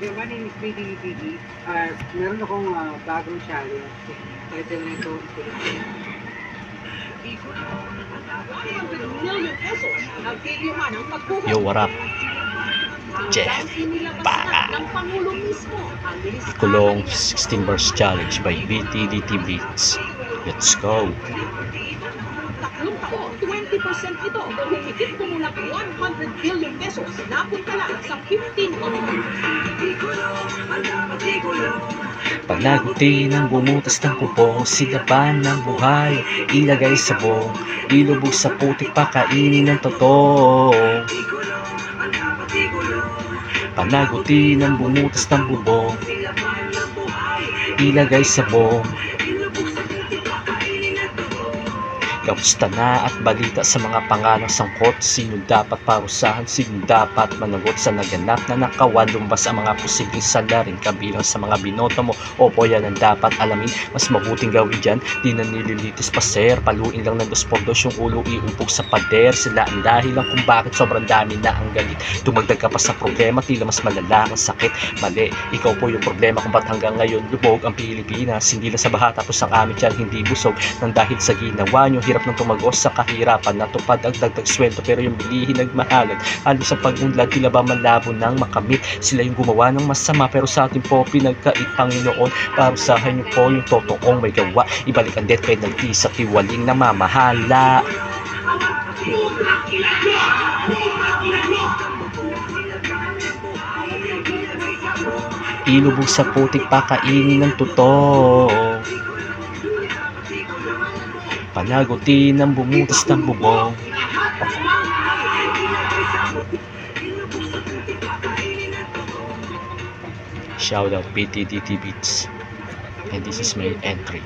Yeah, my name is PDPD. Meron akong bagong challenge. Title nito, 100 million pesos ang kiluman ng Yo, pagbuhay. what up? Ang Jeff inilabas Para. ng Pangulo mismo ang Kulong listahan 16 verse challenge by BTDT Beats. Let's go. 3 taon, 20% ito. Humigit kumulang 100 billion pesos napunta lang sa 15 commitment. Paglagutin ang bumutas ng kubo, sigapan ng buhay, ilagay sa bong, ilubog sa putik, pakainin ng totoo. Panagutin ang bumutas ng bubong, ilagay sa bong. Kamusta na at balita sa mga pangalang sangkot? Sino dapat parusahan? Sino dapat managot sa naganap na nakawalumbas ang mga posibleng salarin kabilang sa mga binoto mo? Opo, yan ang dapat alamin. Mas mabuting gawin dyan, di na nililitis pa sir. Paluin lang ng 2 pondos yung ulo iumpog sa pader. Sila ang dahilan kung bakit sobrang dami na ang galit. Dumagdag ka pa sa problema, tila mas malala ang sakit. Mali, ikaw po yung problema kung ba't hanggang ngayon lubog ang Pilipinas. Hindi lang sa baha tapos ang amin dyan hindi busog nang dahil sa ginawa nyo. Hirap ng tumagos sa kahirapan, natupad ang dagdag sweldo pero yung bilihin nagmahalan. Halos sa pag-unlad, tila ba malabo nang makamit. Sila yung gumawa ng masama pero sa atin po pinagkait Panginoon. Parusahan nyo po yung totoong may gawa. Ibalik ang death penalty sa tiwaling namamahala. Ilubog sa putik, pakainin ng totoo. Panagutin ang bumutas ng bubong. Shout out PTDT Beats. And this is my entry.